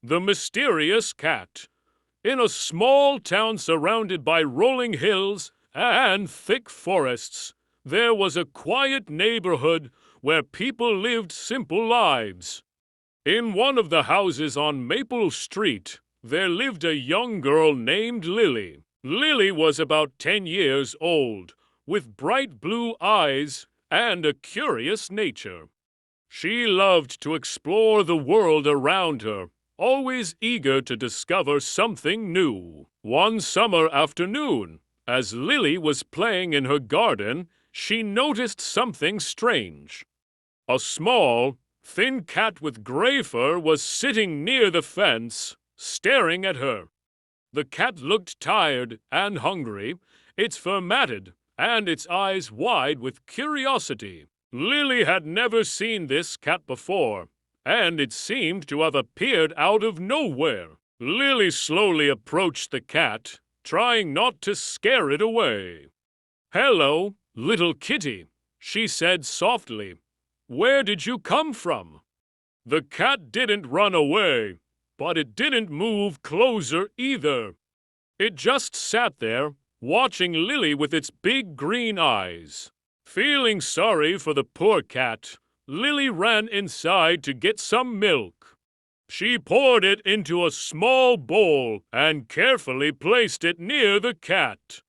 The Mysterious Cat. In a small town surrounded by rolling hills and thick forests, there was a quiet neighborhood where people lived simple lives. In one of the houses on Maple Street, there lived a young girl named Lily. Lily was about 10 years old, with bright blue eyes and a curious nature. She loved to explore the world around her, always eager to discover something new. One summer afternoon, as Lily was playing in her garden, she noticed something strange. A small, thin cat with gray fur was sitting near the fence, staring at her. The cat looked tired and hungry, its fur matted, and its eyes wide with curiosity. Lily had never seen this cat before, and it seemed to have appeared out of nowhere. Lily slowly approached the cat, trying not to scare it away. "Hello, little kitty," she said softly. "Where did you come from?" The cat didn't run away, but it didn't move closer either. It just sat there, watching Lily with its big green eyes. Feeling sorry for the poor cat, Lily ran inside to get some milk. She poured it into a small bowl and carefully placed it near the cat.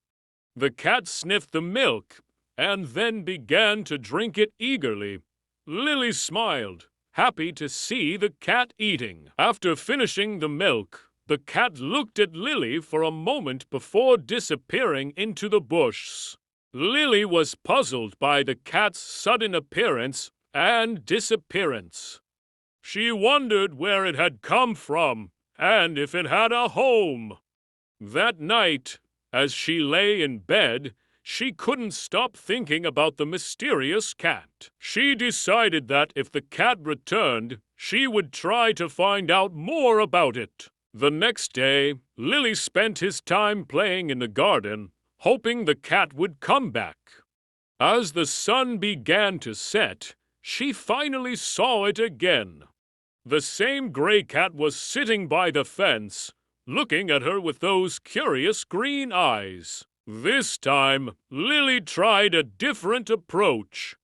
The cat sniffed the milk and then began to drink it eagerly. Lily smiled, happy to see the cat eating. After finishing the milk, the cat looked at Lily for a moment before disappearing into the bush. Lily was puzzled by the cat's sudden appearance and disappearance. She wondered where it had come from and if it had a home. That night, as she lay in bed, she couldn't stop thinking about the mysterious cat. She decided that if the cat returned, she would try to find out more about it. The next day, Lily spent his time playing in the garden, hoping the cat would come back. As the sun began to set, she finally saw it again. The same gray cat was sitting by the fence, looking at her with those curious green eyes. This time, Lily tried a different approach.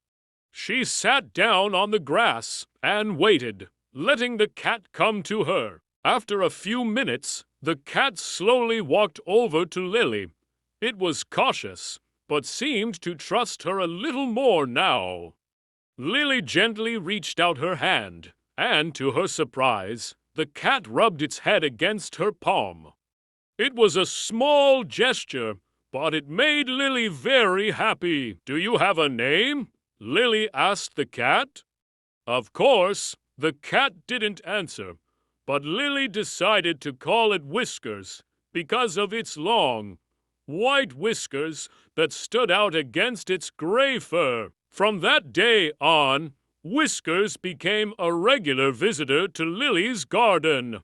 She sat down on the grass and waited, letting the cat come to her. After a few minutes, the cat slowly walked over to Lily. It was cautious, but seemed to trust her a little more now. Lily gently reached out her hand, and to her surprise, the cat rubbed its head against her palm. It was a small gesture, but it made Lily very happy. "Do you have a name?" Lily asked the cat. Of course, the cat didn't answer, but Lily decided to call it Whiskers because of its long, white whiskers that stood out against its gray fur. From that day on, Whiskers became a regular visitor to Lily's garden.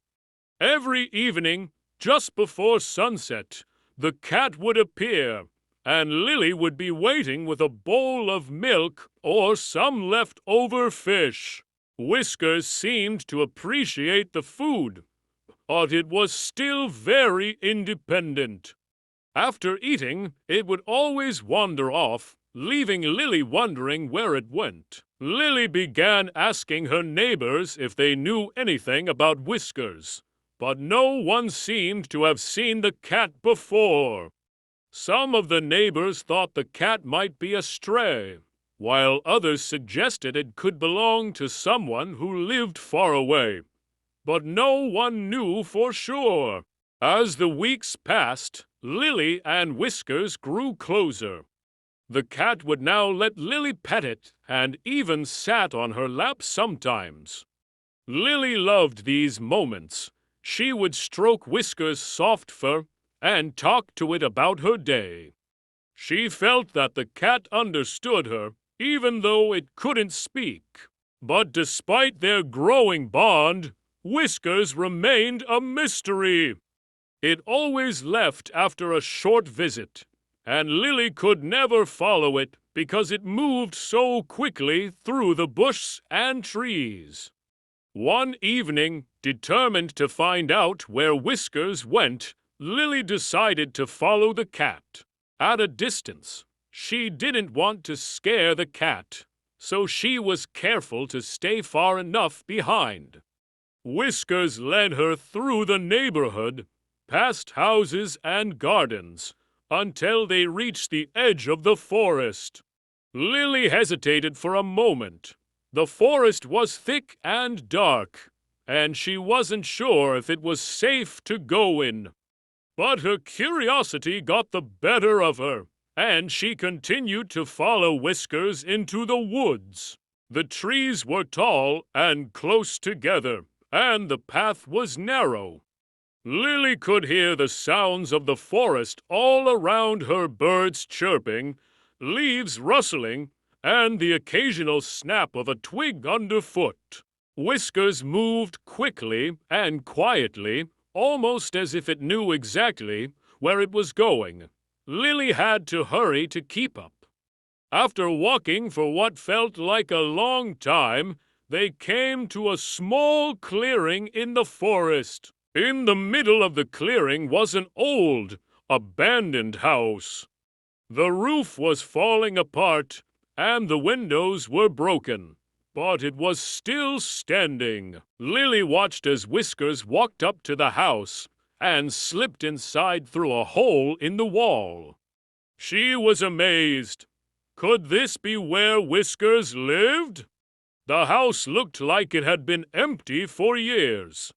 Every evening, just before sunset, the cat would appear, and Lily would be waiting with a bowl of milk or some leftover fish. Whiskers seemed to appreciate the food, but it was still very independent. After eating, it would always wander off, leaving Lily wondering where it went. Lily began asking her neighbors if they knew anything about Whiskers, but no one seemed to have seen the cat before. Some of the neighbors thought the cat might be a stray, while others suggested it could belong to someone who lived far away. But no one knew for sure. As the weeks passed, Lily and Whiskers grew closer. The cat would now let Lily pet it and even sat on her lap sometimes. Lily loved these moments. She would stroke Whiskers' soft fur and talk to it about her day. She felt that the cat understood her, even though it couldn't speak. But despite their growing bond, Whiskers remained a mystery. It always left after a short visit, and Lily could never follow it because it moved so quickly through the bush and trees. One evening, Determined to find out where Whiskers went, Lily decided to follow the cat. At a distance, she didn't want to scare the cat, so she was careful to stay far enough behind. Whiskers led her through the neighborhood, past houses and gardens, until they reached the edge of the forest. Lily hesitated for a moment. The forest was thick and dark, and she wasn't sure if it was safe to go in. But her curiosity got the better of her, and she continued to follow Whiskers into the woods. The trees were tall and close together, and the path was narrow. Lily could hear the sounds of the forest all around her, birds chirping, leaves rustling, and the occasional snap of a twig underfoot. Whiskers moved quickly and quietly, almost as if it knew exactly where it was going. Lily had to hurry to keep up. After walking for what felt like a long time, they came to a small clearing in the forest. In the middle of the clearing was an old, abandoned house. The roof was falling apart, and the windows were broken, but it was still standing. Lily watched as Whiskers walked up to the house and slipped inside through a hole in the wall. She was amazed. Could this be where Whiskers lived? The house looked like it had been empty for years.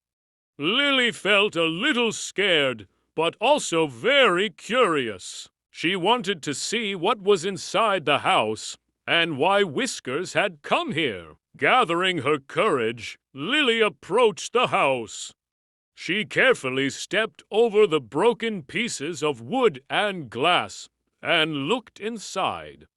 Lily felt a little scared, but also very curious. She wanted to see what was inside the house and why Whiskers had come here. Gathering her courage, Lily approached the house. She carefully stepped over the broken pieces of wood and glass and looked inside.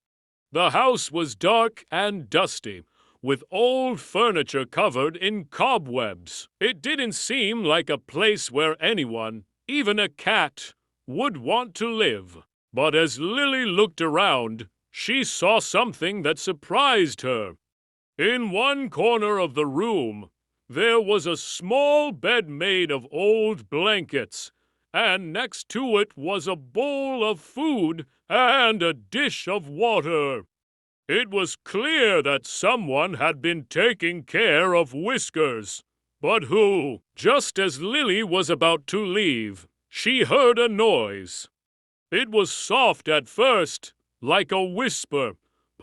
The house was dark and dusty, with old furniture covered in cobwebs. It didn't seem like a place where anyone, even a cat, would want to live. But as Lily looked around, she saw something that surprised her. In one corner of the room, there was a small bed made of old blankets, and next to it was a bowl of food and a dish of water. It was clear that someone had been taking care of Whiskers. But who? Just as Lily was about to leave, she heard a noise. It was soft at first, like a whisper,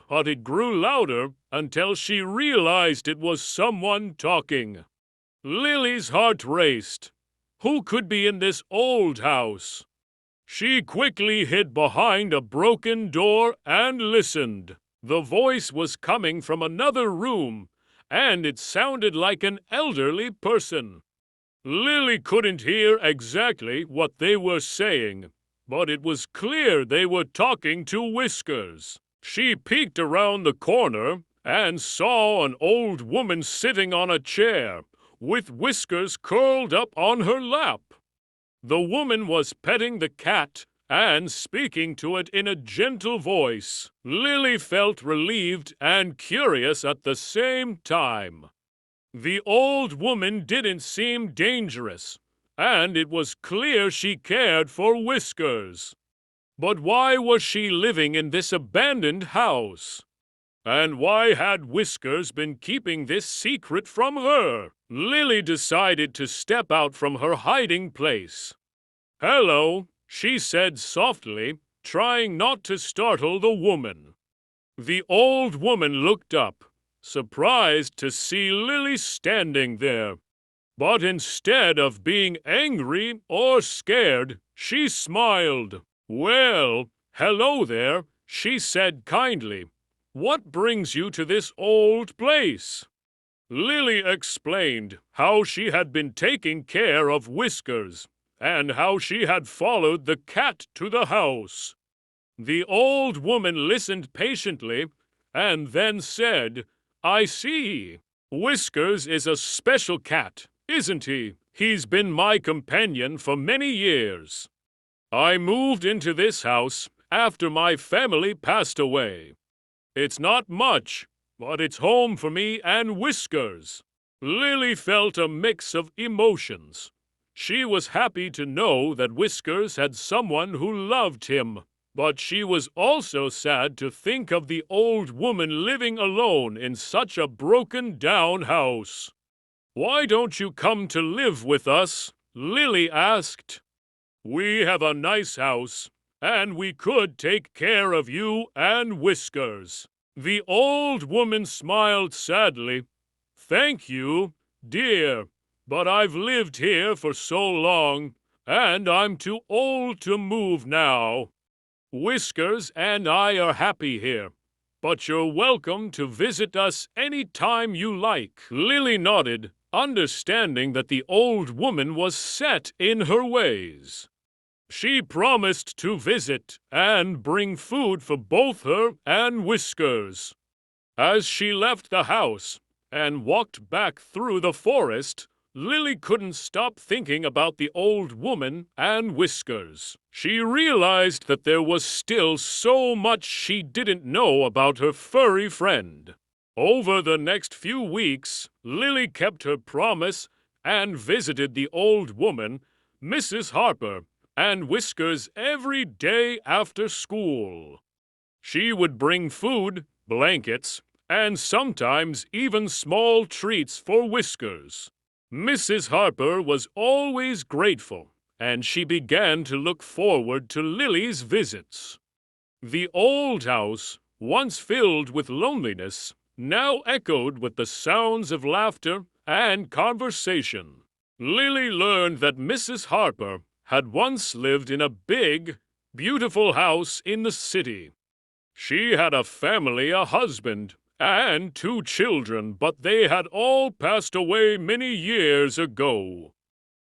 but it grew louder until she realized it was someone talking. Lily's heart raced. Who could be in this old house? She quickly hid behind a broken door and listened. The voice was coming from another room, and it sounded like an elderly person. Lily couldn't hear exactly what they were saying, but it was clear they were talking to Whiskers. She peeked around the corner and saw an old woman sitting on a chair, with Whiskers curled up on her lap. The woman was petting the cat and speaking to it in a gentle voice. Lily felt relieved and curious at the same time. The old woman didn't seem dangerous, and it was clear she cared for Whiskers. But why was she living in this abandoned house? And why had Whiskers been keeping this secret from her? Lily decided to step out from her hiding place. "Hello," she said softly, trying not to startle the woman. The old woman looked up, surprised to see Lily standing there. But instead of being angry or scared, she smiled. "Well, hello there," she said kindly. "What brings you to this old place?" Lily explained how she had been taking care of Whiskers, and how she had followed the cat to the house. The old woman listened patiently, and then said, "I see. Whiskers is a special cat, isn't he? He's been my companion for many years. I moved into this house after my family passed away. It's not much, but it's home for me and Whiskers." Lily felt a mix of emotions. She was happy to know that Whiskers had someone who loved him, but she was also sad to think of the old woman living alone in such a broken-down house. "Why don't you come to live with us?" Lily asked. "We have a nice house, and we could take care of you and Whiskers." The old woman smiled sadly. "Thank you, dear, but I've lived here for so long, and I'm too old to move now. Whiskers and I are happy here, but you're welcome to visit us any time you like." Lily nodded, understanding that the old woman was set in her ways. She promised to visit and bring food for both her and Whiskers. As she left the house and walked back through the forest, Lily couldn't stop thinking about the old woman and Whiskers. She realized that there was still so much she didn't know about her furry friend. Over the next few weeks, Lily kept her promise and visited the old woman, Mrs. Harper, and Whiskers every day after school. She would bring food, blankets, and sometimes even small treats for Whiskers. Mrs. Harper was always grateful, and she began to look forward to Lily's visits. The old house, once filled with loneliness, now echoed with the sounds of laughter and conversation. Lily learned that Mrs. Harper had once lived in a big, beautiful house in the city. She had a family, a husband, and 2 children, but they had all passed away many years ago.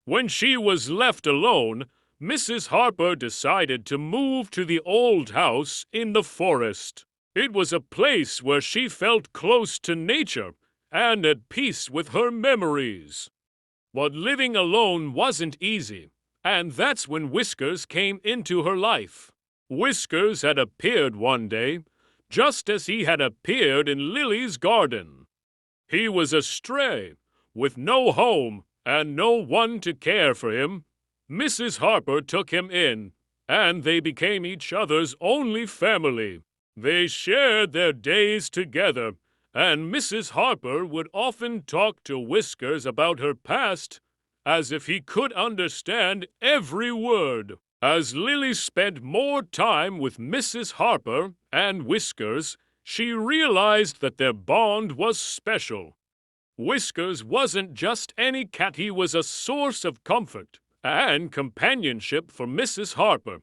When she was left alone, Mrs. Harper decided to move to the old house in the forest. It was a place where she felt close to nature and at peace with her memories. But living alone wasn't easy, and that's when Whiskers came into her life. Whiskers had appeared one day, just as he had appeared in Lily's garden. He was a stray, with no home and no one to care for him. Mrs. Harper took him in, and they became each other's only family. They shared their days together, and Mrs. Harper would often talk to Whiskers about her past as if he could understand every word. As Lily spent more time with Mrs. Harper and Whiskers, she realized that their bond was special. Whiskers wasn't just any cat, he was a source of comfort and companionship for Mrs. Harper.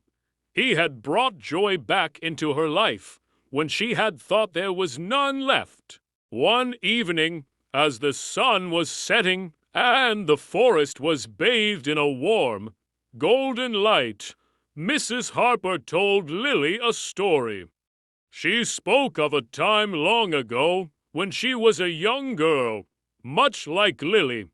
He had brought joy back into her life when she had thought there was none left. One evening, as the sun was setting and the forest was bathed in a warm, golden light, Mrs. Harper told Lily a story. She spoke of a time long ago when she was a young girl, much like Lily.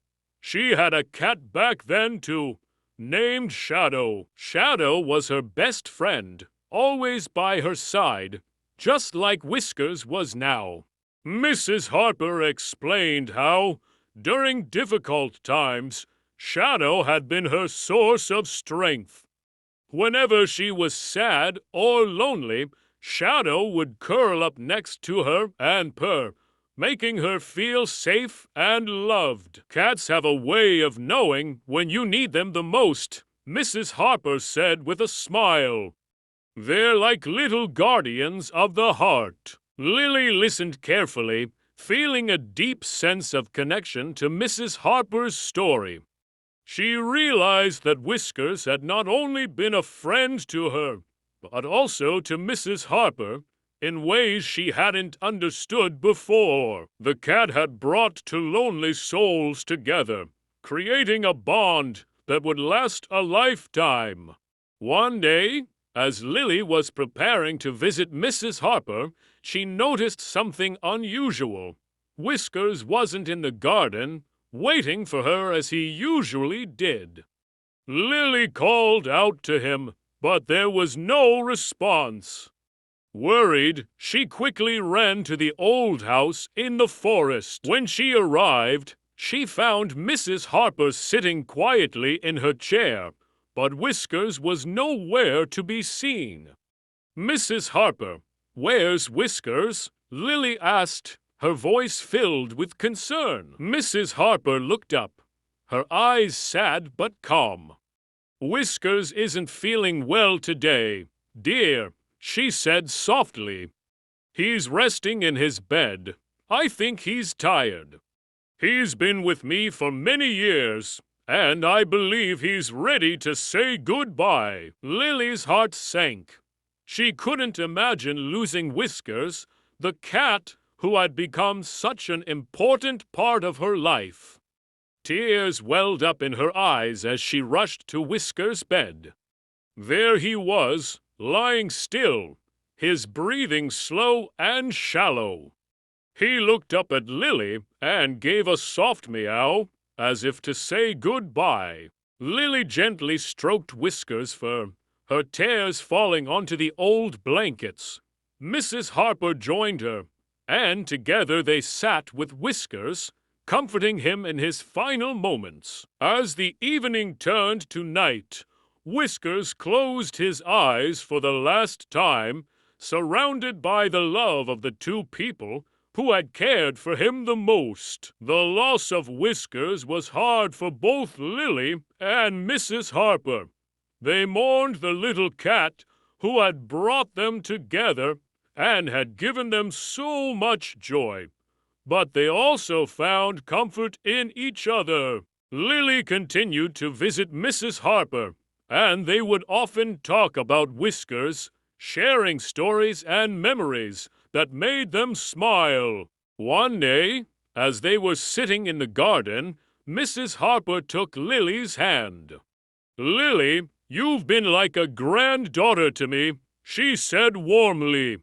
She had a cat back then too, named Shadow. Shadow was her best friend, always by her side, just like Whiskers was now. Mrs. Harper explained how, during difficult times, Shadow had been her source of strength. Whenever she was sad or lonely, Shadow would curl up next to her and purr, making her feel safe and loved. Cats have a way of knowing when you need them the most, Mrs. Harper said with a smile. They're like little guardians of the heart. Lily listened carefully, feeling a deep sense of connection to Mrs. Harper's story. She realized that Whiskers had not only been a friend to her, but also to Mrs. Harper in ways she hadn't understood before. The cat had brought 2 lonely souls together, creating a bond that would last a lifetime. One day, as Lily was preparing to visit Mrs. Harper, she noticed something unusual. Whiskers wasn't in the garden, waiting for her as he usually did. Lily called out to him, but there was no response. Worried, she quickly ran to the old house in the forest. When she arrived, She found Mrs. Harper sitting quietly in her chair, but Whiskers was nowhere to be seen. "Mrs. Harper, where's Whiskers?" Lily asked, her voice filled with concern. Mrs. Harper looked up, her eyes sad but calm. "Whiskers isn't feeling well today, dear," she said softly. "He's resting in his bed. I think he's tired. He's been with me for many years, and I believe he's ready to say goodbye." Lily's heart sank. She couldn't imagine losing Whiskers, the cat who had become such an important part of her life. Tears welled up in her eyes as she rushed to Whiskers' bed. There he was, lying still, his breathing slow and shallow. He looked up at Lily and gave a soft meow, as if to say goodbye. Lily gently stroked Whiskers' fur, her tears falling onto the old blankets. Mrs. Harper joined her, and together they sat with Whiskers, comforting him in his final moments. As the evening turned to night, Whiskers closed his eyes for the last time, surrounded by the love of the two people who had cared for him the most. The loss of Whiskers was hard for both Lily and Mrs. Harper. They mourned the little cat who had brought them together and had given them so much joy. But they also found comfort in each other. Lily continued to visit Mrs. Harper, and they would often talk about Whiskers, sharing stories and memories that made them smile. One day, as they were sitting in the garden, Mrs. Harper took Lily's hand. "Lily, you've been like a granddaughter to me," she said warmly.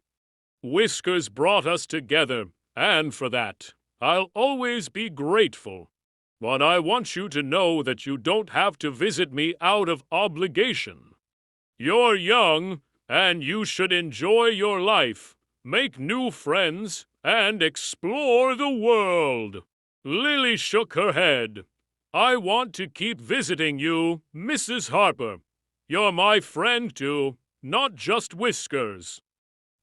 "Whiskers brought us together, and for that, I'll always be grateful. But I want you to know that you don't have to visit me out of obligation. You're young, and you should enjoy your life, make new friends, and explore the world." Lily shook her head. "I want to keep visiting you, Mrs. Harper. You're my friend too, not just Whiskers.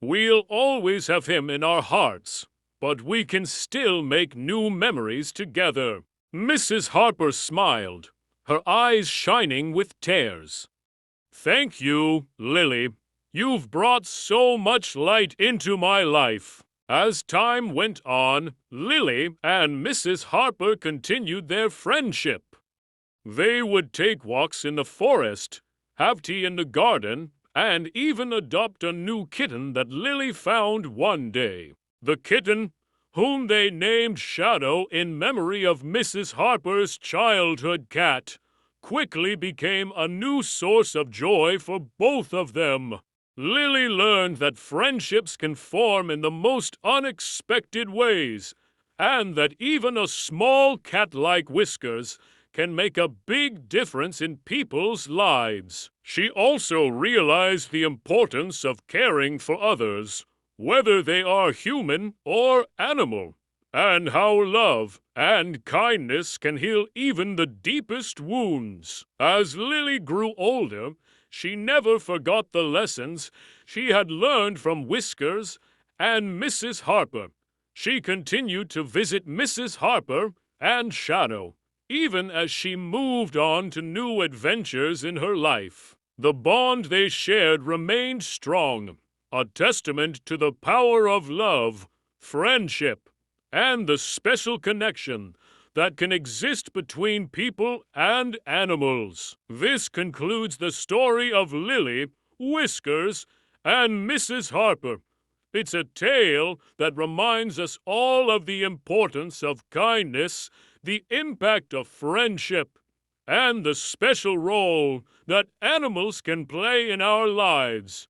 We'll always have him in our hearts, but we can still make new memories together." Mrs. Harper smiled, her eyes shining with tears. "Thank you, Lily. You've brought so much light into my life." As time went on, Lily and Mrs. Harper continued their friendship. They would take walks in the forest, have tea in the garden, and even adopt a new kitten that Lily found one day. The kitten, whom they named Shadow in memory of Mrs. Harper's childhood cat, quickly became a new source of joy for both of them. Lily learned that friendships can form in the most unexpected ways, and that even a small cat like Whiskers can make a big difference in people's lives. She also realized the importance of caring for others, whether they are human or animal, and how love and kindness can heal even the deepest wounds. As Lily grew older, she never forgot the lessons she had learned from Whiskers and Mrs. Harper. She continued to visit Mrs. Harper and Shadow, even as she moved on to new adventures in her life. The bond they shared remained strong, a testament to the power of love, friendship, and the special connection that can exist between people and animals. This concludes the story of Lily, Whiskers, and Mrs. Harper. It's a tale that reminds us all of the importance of kindness, the impact of friendship, and the special role that animals can play in our lives.